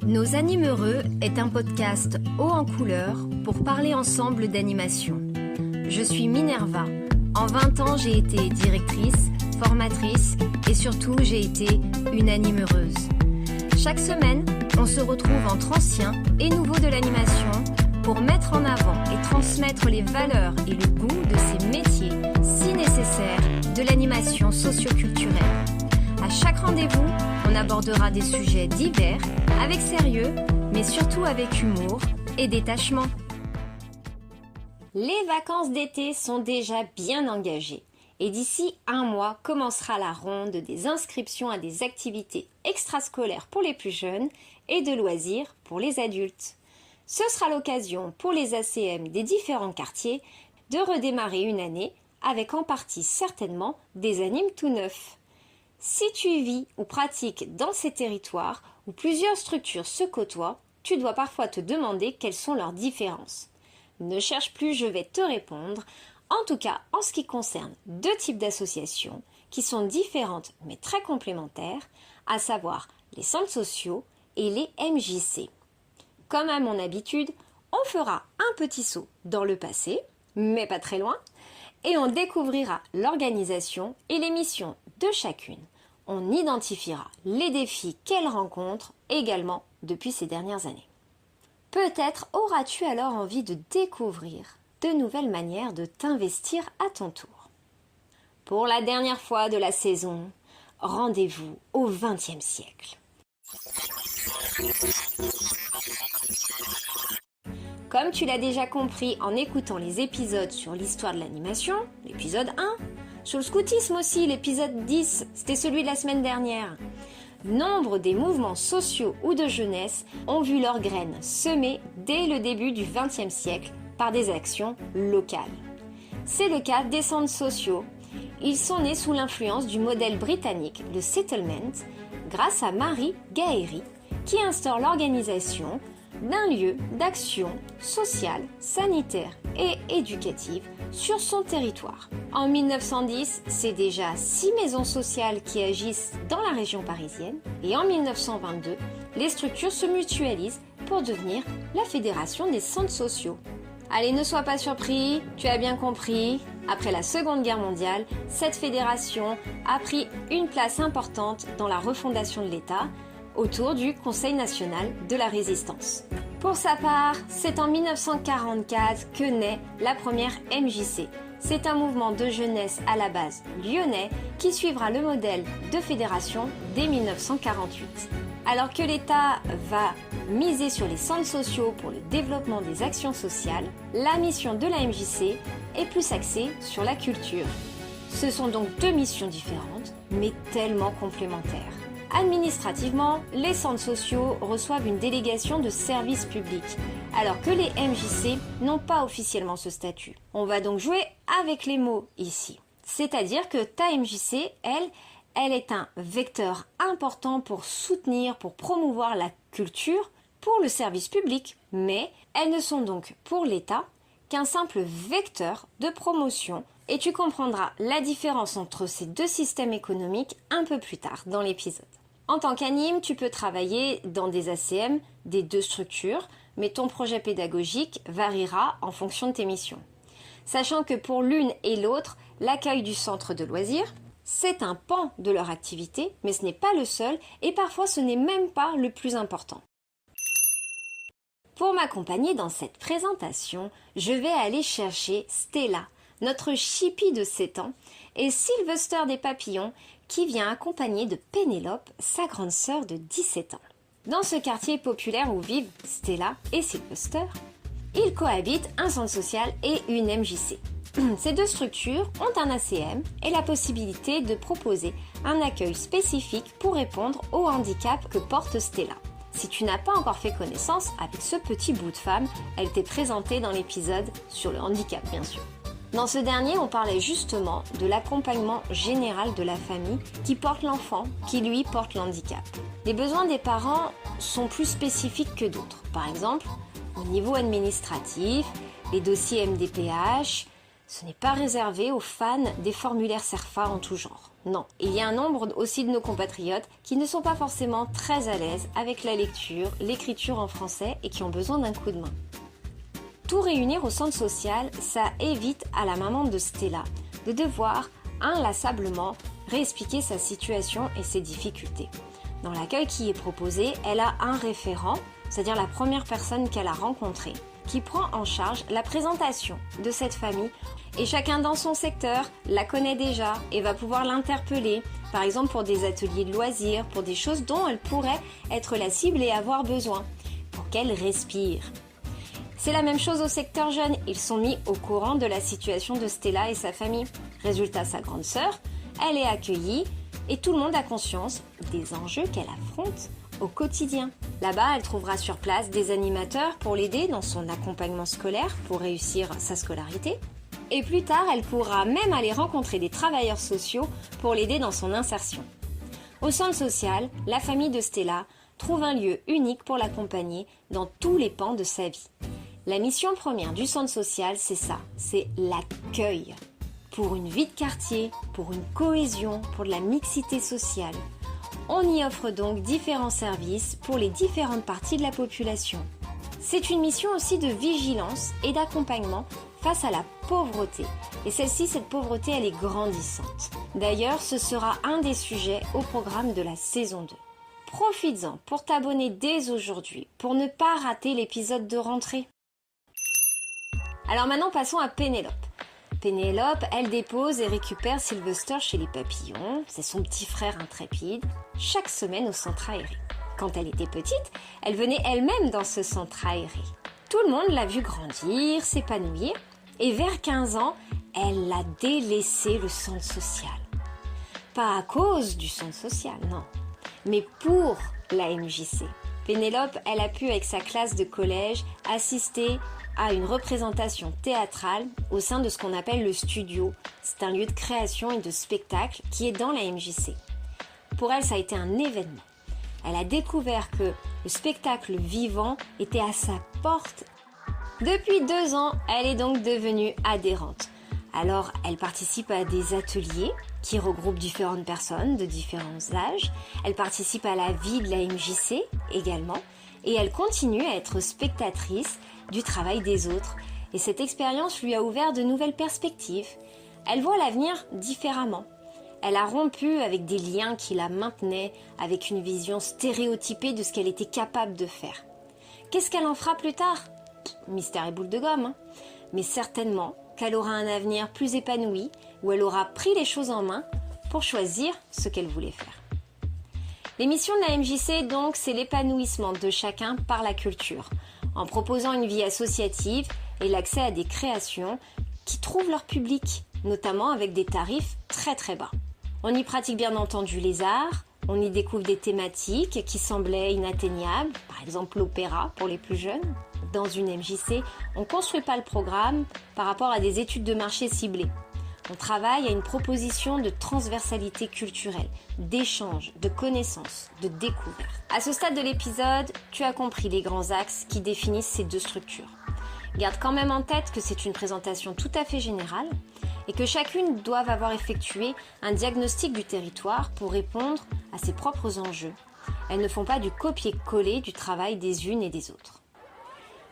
Nos Animeureux est un podcast haut en couleur pour parler ensemble d'animation. Je suis Minerva. En 20 ans, j'ai été directrice, formatrice et surtout, j'ai été une animeureuse. Chaque semaine, on se retrouve entre anciens et nouveaux de l'animation pour mettre en avant et transmettre les valeurs et le goût de ces métiers si nécessaires de l'animation socio-culturelle. À chaque rendez-vous, on abordera des sujets divers, avec sérieux, mais surtout avec humour et détachement. Les vacances d'été sont déjà bien engagées et d'ici un mois commencera la ronde des inscriptions à des activités extrascolaires pour les plus jeunes et de loisirs pour les adultes. Ce sera l'occasion pour les ACM des différents quartiers de redémarrer une année avec en partie certainement des animes tout neufs. Si tu vis ou pratiques dans ces territoires où plusieurs structures se côtoient, tu dois parfois te demander quelles sont leurs différences. Ne cherche plus, je vais te répondre. En tout cas, en ce qui concerne deux types d'associations qui sont différentes mais très complémentaires, à savoir les centres sociaux et les MJC. Comme à mon habitude, on fera un petit saut dans le passé, mais pas très loin, et on découvrira l'organisation et les missions de chacune. On identifiera les défis qu'elles rencontrent également depuis ces dernières années. Peut-être auras-tu alors envie de découvrir de nouvelles manières de t'investir à ton tour. Pour la dernière fois de la saison, rendez-vous au XXe siècle. Comme tu l'as déjà compris en écoutant les épisodes sur l'histoire de l'animation, l'épisode 1, sur le scoutisme aussi, l'épisode 10, c'était celui de la semaine dernière, nombre des mouvements sociaux ou de jeunesse ont vu leurs graines semées dès le début du XXe siècle par des actions locales. C'est le cas des centres sociaux. Ils sont nés sous l'influence du modèle britannique, le settlement, grâce à Marie Gahery, qui instaure l'organisation d'un lieu d'action sociale, sanitaire et éducative sur son territoire. En 1910, c'est déjà 6 maisons sociales qui agissent dans la région parisienne et en 1922, les structures se mutualisent pour devenir la Fédération des centres sociaux. Allez, ne sois pas surpris, tu as bien compris. Après la Seconde Guerre mondiale, cette fédération a pris une place importante dans la refondation de l'État autour du Conseil national de la résistance. Pour sa part, c'est en 1944 que naît la première MJC. C'est un mouvement de jeunesse à la base lyonnais qui suivra le modèle de fédération dès 1948. Alors que l'État va miser sur les centres sociaux pour le développement des actions sociales, la mission de la MJC est plus axée sur la culture. Ce sont donc deux missions différentes, mais tellement complémentaires. Administrativement, les centres sociaux reçoivent une délégation de service public, alors que les MJC n'ont pas officiellement ce statut. On va donc jouer avec les mots ici. C'est-à-dire que ta MJC, elle est un vecteur important pour soutenir, pour promouvoir la culture pour le service public, mais elles ne sont donc pour l'État qu'un simple vecteur de promotion. Et tu comprendras la différence entre ces deux systèmes économiques un peu plus tard dans l'épisode. En tant qu'anime, tu peux travailler dans des ACM des deux structures, mais ton projet pédagogique variera en fonction de tes missions. Sachant que pour l'une et l'autre, l'accueil du centre de loisirs, c'est un pan de leur activité, mais ce n'est pas le seul et parfois ce n'est même pas le plus important. Pour m'accompagner dans cette présentation, je vais aller chercher Stella, notre chippie de 7 ans, et Sylvester des papillons, qui vient accompagner de Pénélope, sa grande sœur de 17 ans. Dans ce quartier populaire où vivent Stella et Sylvester, ils cohabitent un centre social et une MJC. Ces deux structures ont un ACM et la possibilité de proposer un accueil spécifique pour répondre au handicap que porte Stella. Si tu n'as pas encore fait connaissance avec ce petit bout de femme, elle t'est présentée dans l'épisode sur le handicap, bien sûr. Dans ce dernier, on parlait justement de l'accompagnement général de la famille qui porte l'enfant, qui lui porte l'handicap. Les besoins des parents sont plus spécifiques que d'autres. Par exemple, au niveau administratif, les dossiers MDPH, ce n'est pas réservé aux fans des formulaires CERFA en tout genre. Non, il y a un nombre aussi de nos compatriotes qui ne sont pas forcément très à l'aise avec la lecture, l'écriture en français et qui ont besoin d'un coup de main. Tout réunir au centre social, ça évite à la maman de Stella de devoir inlassablement réexpliquer sa situation et ses difficultés. Dans l'accueil qui est proposé, elle a un référent, c'est-à-dire la première personne qu'elle a rencontrée, qui prend en charge la présentation de cette famille et chacun dans son secteur la connaît déjà et va pouvoir l'interpeller, par exemple pour des ateliers de loisirs, pour des choses dont elle pourrait être la cible et avoir besoin, pour qu'elle respire. C'est la même chose au secteur jeune, ils sont mis au courant de la situation de Stella et sa famille. Résultat, sa grande sœur, elle est accueillie et tout le monde a conscience des enjeux qu'elle affronte au quotidien. Là-bas, elle trouvera sur place des animateurs pour l'aider dans son accompagnement scolaire pour réussir sa scolarité. Et plus tard, elle pourra même aller rencontrer des travailleurs sociaux pour l'aider dans son insertion. Au centre social, la famille de Stella trouve un lieu unique pour l'accompagner dans tous les pans de sa vie. La mission première du centre social, c'est ça, c'est l'accueil. Pour une vie de quartier, pour une cohésion, pour de la mixité sociale. On y offre donc différents services pour les différentes parties de la population. C'est une mission aussi de vigilance et d'accompagnement face à la pauvreté. Et cette pauvreté, elle est grandissante. D'ailleurs, ce sera un des sujets au programme de la saison 2. Profites-en pour t'abonner dès aujourd'hui, pour ne pas rater l'épisode de rentrée. Alors maintenant, passons à Pénélope. Pénélope, elle dépose et récupère Sylvester chez les papillons, c'est son petit frère intrépide, chaque semaine au centre aéré. Quand elle était petite, elle venait elle-même dans ce centre aéré. Tout le monde l'a vu grandir, s'épanouir, et vers 15 ans, elle a délaissé le centre social. Pas à cause du centre social, non, mais pour la MJC. Pénélope, elle a pu, avec sa classe de collège, assister à une représentation théâtrale au sein de ce qu'on appelle le studio. C'est un lieu de création et de spectacle qui est dans la MJC. Pour elle, ça a été un événement. Elle a découvert que le spectacle vivant était à sa porte. Depuis 2 ans, elle est donc devenue adhérente. Alors, elle participe à des ateliers qui regroupent différentes personnes de différents âges. Elle participe à la vie de la MJC également. Et elle continue à être spectatrice du travail des autres. Et cette expérience lui a ouvert de nouvelles perspectives. Elle voit l'avenir différemment. Elle a rompu avec des liens qui la maintenaient, avec une vision stéréotypée de ce qu'elle était capable de faire. Qu'est-ce qu'elle en fera plus tard ? Mystère et boule de gomme, hein. Mais certainement qu'elle aura un avenir plus épanoui, où elle aura pris les choses en main pour choisir ce qu'elle voulait faire. Les missions de la MJC, donc, c'est l'épanouissement de chacun par la culture, en proposant une vie associative et l'accès à des créations qui trouvent leur public, notamment avec des tarifs très très bas. On y pratique bien entendu les arts, on y découvre des thématiques qui semblaient inatteignables, par exemple l'opéra pour les plus jeunes. Dans une MJC, on ne construit pas le programme par rapport à des études de marché ciblées. On travaille à une proposition de transversalité culturelle, d'échange, de connaissances, de découverte. À ce stade de l'épisode, tu as compris les grands axes qui définissent ces 2 structures. Garde quand même en tête que c'est une présentation tout à fait générale et que chacune doit avoir effectué un diagnostic du territoire pour répondre à ses propres enjeux. Elles ne font pas du copier-coller du travail des unes et des autres.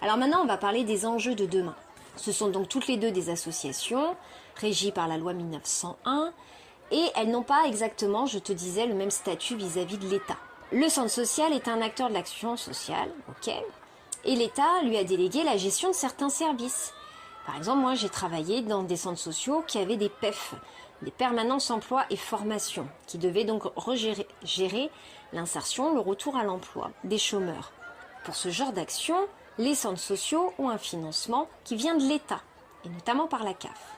Alors maintenant, on va parler des enjeux de demain. Ce sont donc toutes les 2 des associations régies par la loi 1901 et elles n'ont pas exactement, je te disais, le même statut vis-à-vis de l'État. Le centre social est un acteur de l'action sociale, ok, et l'État lui a délégué la gestion de certains services. Par exemple, moi j'ai travaillé dans des centres sociaux qui avaient des PEF, des permanences emploi et formation, qui devaient donc gérer l'insertion, le retour à l'emploi des chômeurs. Pour ce genre d'action, les centres sociaux ont un financement qui vient de l'État, et notamment par la CAF.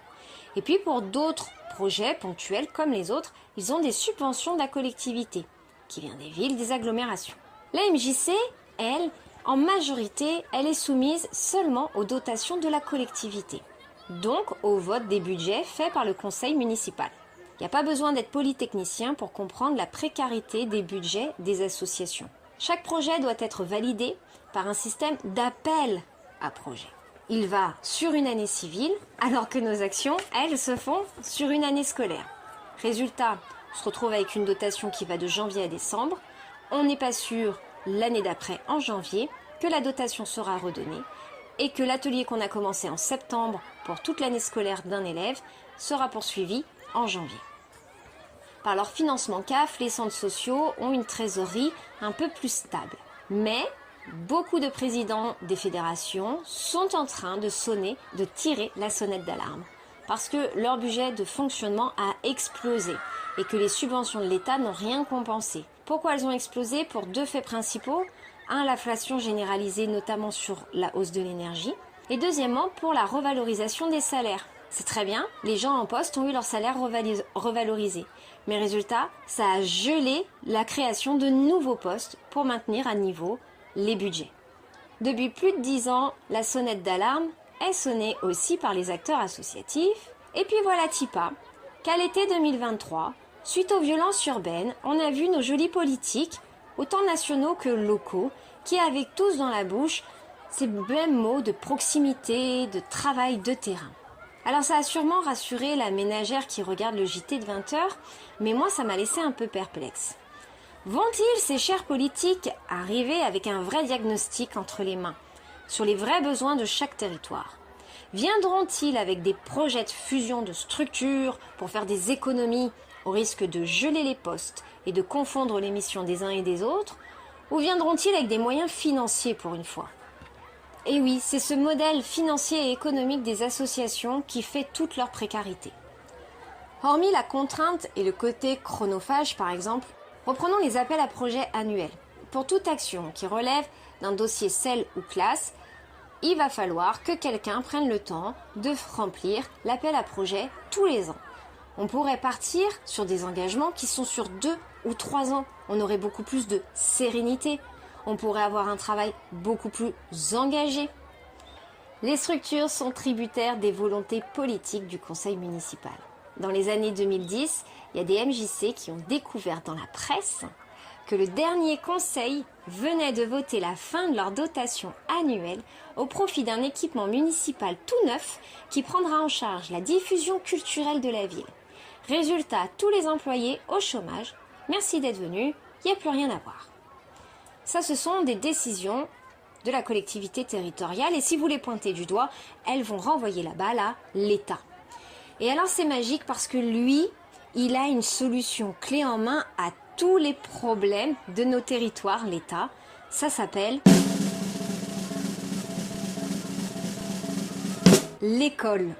Et puis pour d'autres projets ponctuels comme les autres, ils ont des subventions de la collectivité, qui vient des villes, des agglomérations. La MJC, elle, en majorité, elle est soumise seulement aux dotations de la collectivité, donc au vote des budgets faits par le conseil municipal. Il n'y a pas besoin d'être polytechnicien pour comprendre la précarité des budgets des associations. Chaque projet doit être validé par un système d'appel à projet. Il va sur une année civile, alors que nos actions, elles, se font sur une année scolaire. Résultat, se retrouve avec une dotation qui va de janvier à décembre. On n'est pas sûr l'année d'après, en janvier, que la dotation sera redonnée et que l'atelier qu'on a commencé en septembre pour toute l'année scolaire d'un élève sera poursuivi en janvier. Par leur financement CAF, les centres sociaux ont une trésorerie un peu plus stable. Mais beaucoup de présidents des fédérations sont en train de tirer la sonnette d'alarme. Parce que leur budget de fonctionnement a explosé et que les subventions de l'État n'ont rien compensé. Pourquoi elles ont explosé? Pour deux faits principaux. Un, l'inflation généralisée, notamment sur la hausse de l'énergie. Et deuxièmement, pour la revalorisation des salaires. C'est très bien, les gens en poste ont eu leur salaire revalorisé. Mais résultat, ça a gelé la création de nouveaux postes pour maintenir à niveau les budgets. Depuis plus de 10 ans, la sonnette d'alarme est sonnée aussi par les acteurs associatifs. Et puis voilà Tipa, qu'à l'été 2023, suite aux violences urbaines, on a vu nos jolis politiques, autant nationaux que locaux, qui avaient tous dans la bouche ces mêmes mots de proximité, de travail de terrain. Alors ça a sûrement rassuré la ménagère qui regarde le JT de 20h, mais moi ça m'a laissé un peu perplexe. Vont-ils, ces chers politiques, arriver avec un vrai diagnostic entre les mains sur les vrais besoins de chaque territoire? Viendront-ils avec des projets de fusion de structures pour faire des économies au risque de geler les postes et de confondre les missions des uns et des autres? Ou viendront-ils avec des moyens financiers pour une fois? Et oui, c'est ce modèle financier et économique des associations qui fait toute leur précarité. Hormis la contrainte et le côté chronophage par exemple, reprenons les appels à projets annuels. Pour toute action qui relève d'un dossier CEL ou classe, il va falloir que quelqu'un prenne le temps de remplir l'appel à projet tous les ans. On pourrait partir sur des engagements qui sont sur 2 ou 3 ans. On aurait beaucoup plus de sérénité. On pourrait avoir un travail beaucoup plus engagé. Les structures sont tributaires des volontés politiques du conseil municipal. Dans les années 2010, il y a des MJC qui ont découvert dans la presse que le dernier conseil venait de voter la fin de leur dotation annuelle au profit d'un équipement municipal tout neuf qui prendra en charge la diffusion culturelle de la ville. Résultat, tous les employés au chômage. Merci d'être venus, il n'y a plus rien à voir. Ça, ce sont des décisions de la collectivité territoriale et si vous les pointez du doigt, elles vont renvoyer la balle à l'État. Et alors c'est magique parce que lui, il a une solution clé en main à tous les problèmes de nos territoires, l'État. Ça s'appelle l'école.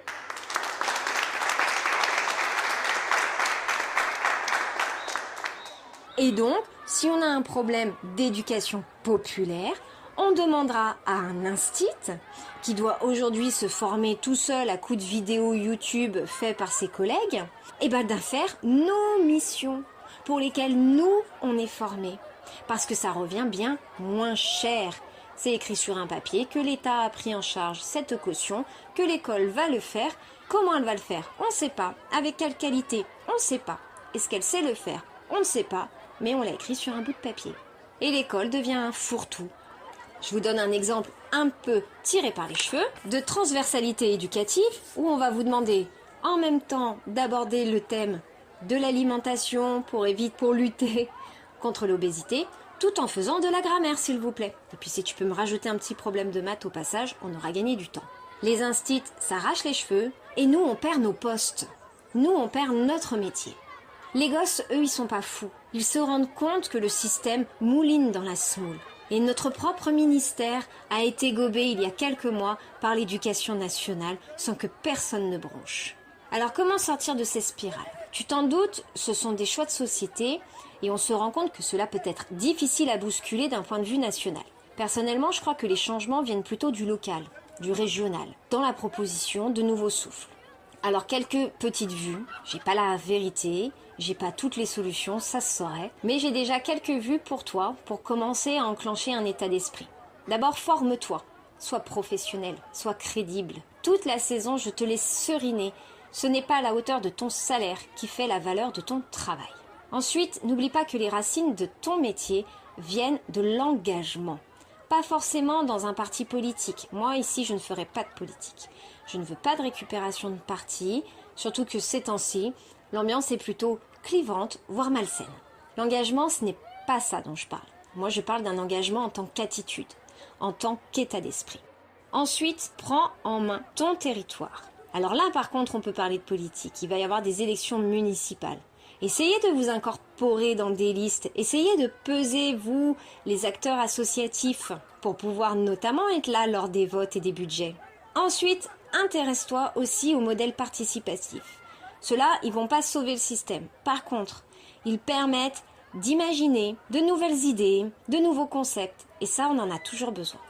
Et donc, si on a un problème d'éducation populaire, on demandera à un instit, qui doit aujourd'hui se former tout seul à coups de vidéos YouTube fait par ses collègues, et d'en faire nos missions pour lesquelles nous, on est formés. Parce que ça revient bien moins cher. C'est écrit sur un papier que l'État a pris en charge cette caution, que l'école va le faire. Comment elle va le faire? On ne sait pas. Avec quelle qualité? On ne sait pas. Est-ce qu'elle sait le faire? On ne sait pas. Mais on l'a écrit sur un bout de papier. Et l'école devient un fourre-tout. Je vous donne un exemple un peu tiré par les cheveux de transversalité éducative où on va vous demander en même temps d'aborder le thème de l'alimentation pour lutter contre l'obésité tout en faisant de la grammaire s'il vous plaît. Et puis si tu peux me rajouter un petit problème de maths au passage, on aura gagné du temps. Les instits s'arrachent les cheveux et nous on perd nos postes. Nous on perd notre métier. Les gosses, eux, ils sont pas fous. Ils se rendent compte que le système mouline dans la semoule. Et notre propre ministère a été gobé il y a quelques mois par l'éducation nationale sans que personne ne bronche. Alors comment sortir de ces spirales? Tu t'en doutes, ce sont des choix de société et on se rend compte que cela peut être difficile à bousculer d'un point de vue national. Personnellement, je crois que les changements viennent plutôt du local, du régional, dans la proposition de nouveaux souffles. Alors quelques petites vues, j'ai pas la vérité, j'ai pas toutes les solutions, ça se saurait, mais j'ai déjà quelques vues pour toi pour commencer à enclencher un état d'esprit. D'abord, forme-toi, sois professionnel, sois crédible. Toute la saison, je te laisse seriner. Ce n'est pas à la hauteur de ton salaire qui fait la valeur de ton travail. Ensuite, n'oublie pas que les racines de ton métier viennent de l'engagement. Pas forcément dans un parti politique. Moi, ici, je ne ferai pas de politique. Je ne veux pas de récupération de parti, surtout que ces temps-ci, l'ambiance est plutôt clivante, voire malsaine. L'engagement, ce n'est pas ça dont je parle. Moi, je parle d'un engagement en tant qu'attitude, en tant qu'état d'esprit. Ensuite, prends en main ton territoire. Alors là, par contre, on peut parler de politique. Il va y avoir des élections municipales. Essayez de vous incorporer dans des listes. Essayez de peser, vous, les acteurs associatifs, pour pouvoir notamment être là lors des votes et des budgets. Ensuite, intéresse-toi aussi au modèle participatif. Ceux-là, ils vont pas sauver le système. Par contre, ils permettent d'imaginer de nouvelles idées, de nouveaux concepts. Et ça, on en a toujours besoin.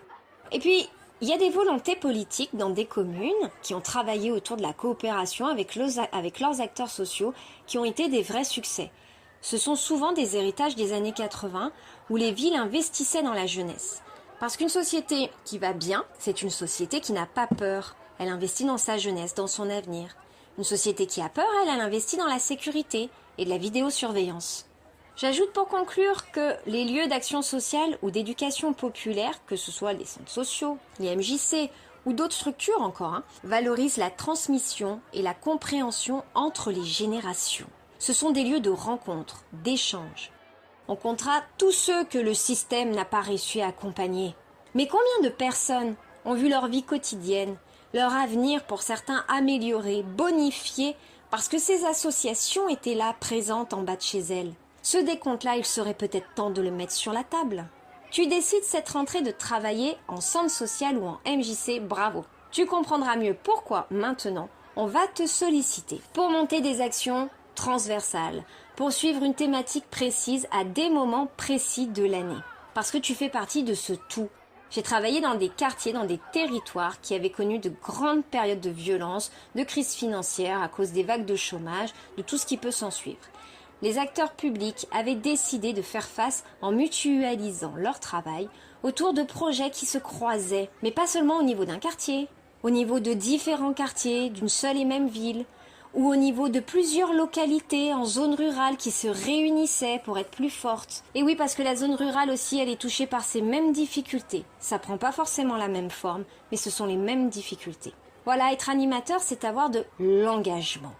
Et puis, il y a des volontés politiques dans des communes qui ont travaillé autour de la coopération avec leurs acteurs sociaux qui ont été des vrais succès. Ce sont souvent des héritages des années 80 où les villes investissaient dans la jeunesse. Parce qu'une société qui va bien, c'est une société qui n'a pas peur. Elle investit dans sa jeunesse, dans son avenir. Une société qui a peur, elle investit dans la sécurité et de la vidéosurveillance. J'ajoute pour conclure que les lieux d'action sociale ou d'éducation populaire, que ce soit les centres sociaux, les MJC ou d'autres structures encore, valorisent la transmission et la compréhension entre les générations. Ce sont des lieux de rencontre, d'échange. On comptera tous ceux que le système n'a pas réussi à accompagner. Mais combien de personnes ont vu leur vie quotidienne, leur avenir pour certains amélioré, bonifié, parce que ces associations étaient là, présentes en bas de chez elles. Ce décompte-là, il serait peut-être temps de le mettre sur la table. Tu décides cette rentrée de travailler en centre social ou en MJC, bravo. Tu comprendras mieux pourquoi maintenant on va te solliciter pour monter des actions transversales, pour suivre une thématique précise à des moments précis de l'année. Parce que tu fais partie de ce tout. J'ai travaillé dans des quartiers, dans des territoires qui avaient connu de grandes périodes de violence, de crise financière à cause des vagues de chômage, de tout ce qui peut s'en suivre. Les acteurs publics avaient décidé de faire face en mutualisant leur travail autour de projets qui se croisaient, mais pas seulement au niveau d'un quartier, au niveau de différents quartiers d'une seule et même ville, ou au niveau de plusieurs localités en zone rurale qui se réunissaient pour être plus fortes. Et oui, parce que la zone rurale aussi, elle est touchée par ces mêmes difficultés. Ça prend pas forcément la même forme, mais ce sont les mêmes difficultés. Voilà, être animateur, c'est avoir de l'engagement.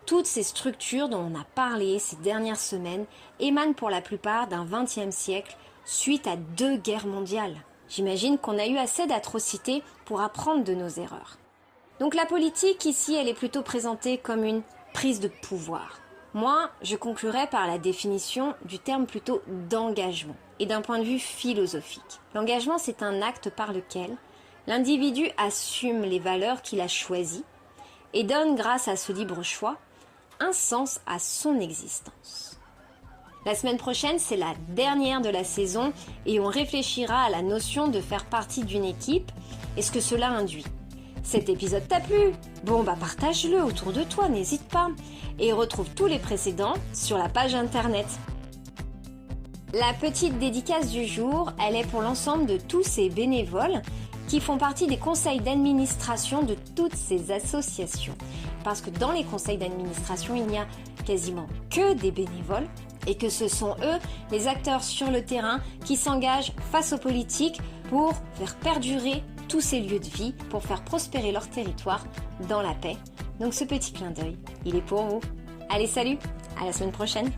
Toutes ces structures dont on a parlé ces dernières semaines émanent pour la plupart d'un XXe siècle suite à 2 guerres mondiales. J'imagine qu'on a eu assez d'atrocités pour apprendre de nos erreurs. Donc la politique ici, elle est plutôt présentée comme une prise de pouvoir. Moi, je conclurai par la définition du terme plutôt d'engagement et d'un point de vue philosophique. L'engagement, c'est un acte par lequel l'individu assume les valeurs qu'il a choisies et donne, grâce à ce libre choix, un sens à son existence. La semaine prochaine, c'est la dernière de la saison et on réfléchira à la notion de faire partie d'une équipe et ce que cela induit. Cet épisode t'a plu? Bon, partage-le autour de toi, n'hésite pas. Et retrouve tous les précédents sur la page internet. La petite dédicace du jour, elle est pour l'ensemble de tous ces bénévoles qui font partie des conseils d'administration de toutes ces associations. Parce que dans les conseils d'administration, il n'y a quasiment que des bénévoles et que ce sont eux, les acteurs sur le terrain, qui s'engagent face aux politiques pour faire perdurer tous ces lieux de vie, pour faire prospérer leur territoire dans la paix. Donc ce petit clin d'œil, il est pour vous. Allez, salut, à la semaine prochaine.